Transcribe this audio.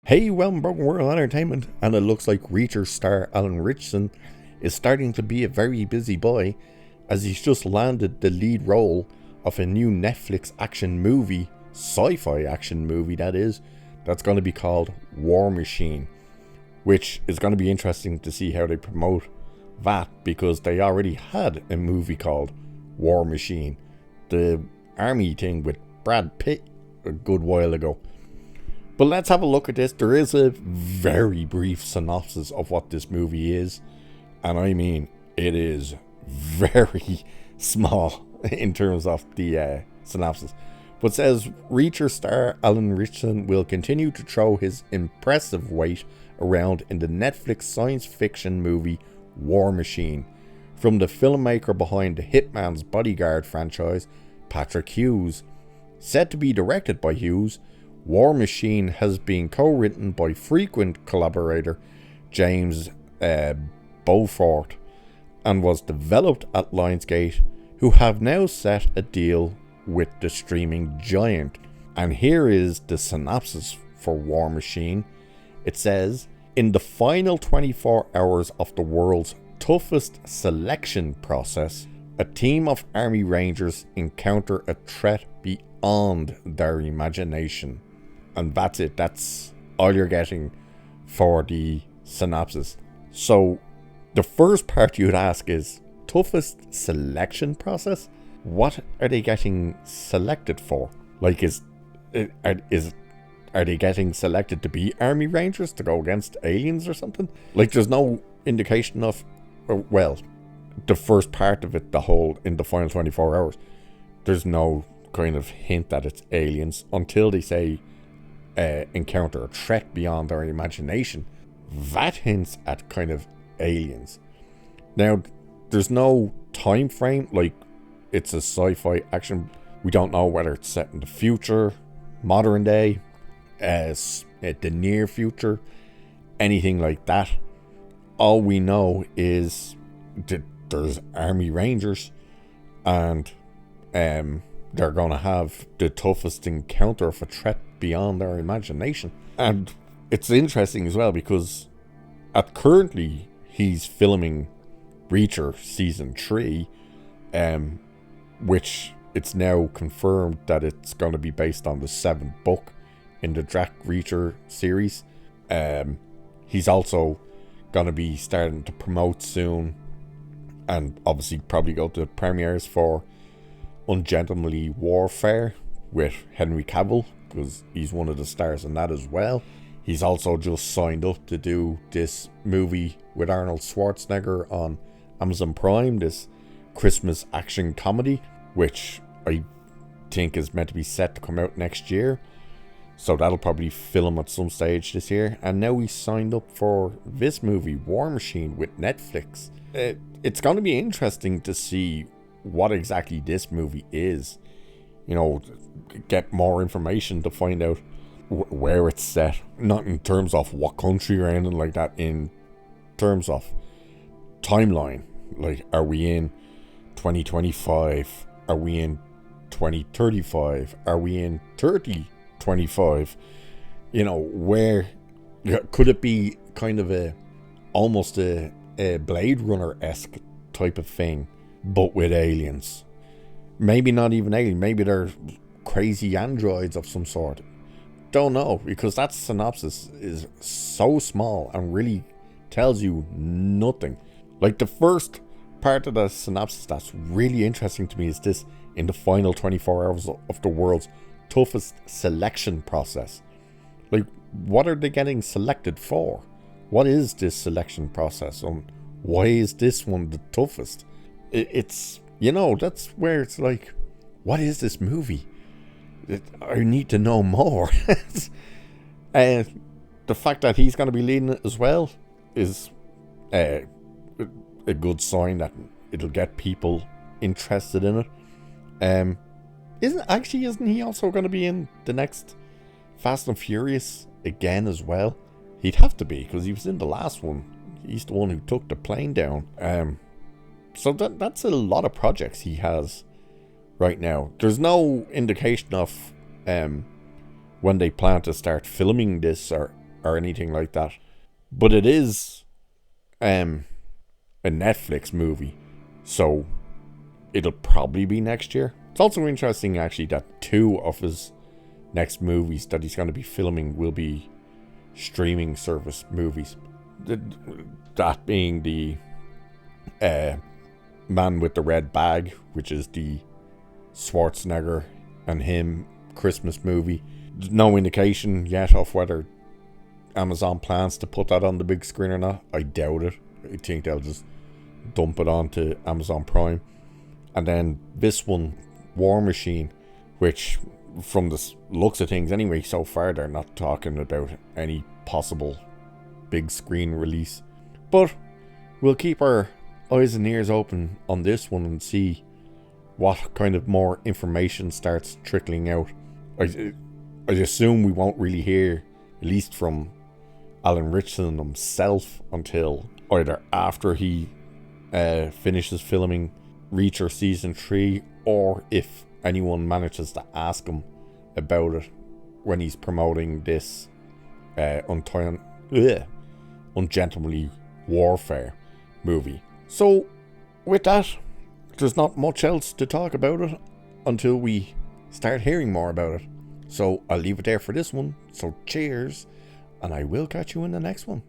Hey, welcome Broken World Entertainment, and it looks like Reacher Star Alan Ritchson is starting to be a very busy boy, as he's just landed the lead role of a new Netflix action movie, sci-fi action movie that is, that's going to be called War Machine, which is going to be interesting to see how they promote that, because they already had a movie called War Machine, the army thing with Brad Pitt a good while ago. But let's have a look at this. There is a very brief synopsis of what this movie is. And I mean, it is very small in terms of the synopsis. But it says, Reacher star Alan Ritchson will continue to throw his impressive weight around in the Netflix science fiction movie War Machine. From the filmmaker behind the Hitman's Bodyguard franchise, Patrick Hughes. Said to be directed by Hughes, War Machine has been co-written by frequent collaborator James Beaufort and was developed at Lionsgate, who have now set a deal with the streaming giant. And here is the synopsis for War Machine. It says, in the final 24 hours of the world's toughest selection process, a team of army rangers encounter a threat beyond their imagination. And that's it. That's all you're getting for the synopsis. So the first part you'd ask is, toughest selection process? What are they getting selected for? Like, are they getting selected to be army rangers to go against aliens or something? Like, there's no indication of, well, the first part of it, in the final 24 hours, there's no kind of hint that it's aliens until they say encounter a threat beyond our imagination. That hints at kind of aliens. Now, there's no time frame, like it's a sci-fi action. We don't know whether it's set in the future, modern day, the near future, anything like that. All we know is that there's army rangers, and they're going to have the toughest encounter of a threat beyond our imagination. And it's interesting as well because currently he's filming Reacher season 3, which it's now confirmed that it's going to be based on the 7th book in the Jack Reacher series. He's also going to be starting to promote soon, and obviously probably go to premieres for Ungentlemanly Warfare with Henry Cavill, because he's one of the stars in that as well. He's also just signed up to do this movie with Arnold Schwarzenegger on Amazon Prime, this Christmas action comedy, which I think is meant to be set to come out next year. So that'll probably film at some stage this year. And now he's signed up for this movie, War Machine, with Netflix. It's going to be interesting to see what exactly this movie is. You know, get more information to find out where it's set. Not in terms of what country or anything like that, in terms of timeline. Like, are we in 2025? Are we in 2035? Are we in 3025? You know, where could it be kind of almost a Blade Runner-esque type of thing, but with aliens? Maybe not even alien, maybe they're crazy androids of some sort. Don't know, because that synopsis is so small and really tells you nothing. Like, the first part of the synopsis that's really interesting to me is this: in the final 24 hours of the world's toughest selection process. Like, what are they getting selected for? What is this selection process, and why is this one the toughest? It's, you know, that's where it's like, what is this movie? I need to know more. The fact that he's going to be leading it as well is a good sign that it'll get people interested in it. Isn't he also going to be in the next Fast and Furious again as well? He'd have to be, because he was in the last one. He's the one who took the plane down. So that's a lot of projects he has right now. There's no indication of when they plan to start filming this or or anything like that. But it is a Netflix movie, so it'll probably be next year. It's also interesting, actually, that 2 of his next movies that he's going to be filming will be streaming service movies. That being the Man with the Red Bag, which is the Schwarzenegger and him Christmas movie. There's no indication yet of whether Amazon plans to put that on the big screen or not. I doubt it. I think they'll just dump it onto Amazon Prime. And then this one, War Machine, which from the looks of things anyway, so far they're not talking about any possible big screen release. But we'll keep our eyes and ears open on this one and see what kind of more information starts trickling out. I assume we won't really hear, at least from Alan Ritchson himself, until either after he finishes filming Reacher Season 3, or if anyone manages to ask him about it when he's promoting this Ungentlemanly Warfare movie. So, with that, there's not much else to talk about it until we start hearing more about it. So, I'll leave it there for this one. So, cheers, and I will catch you in the next one.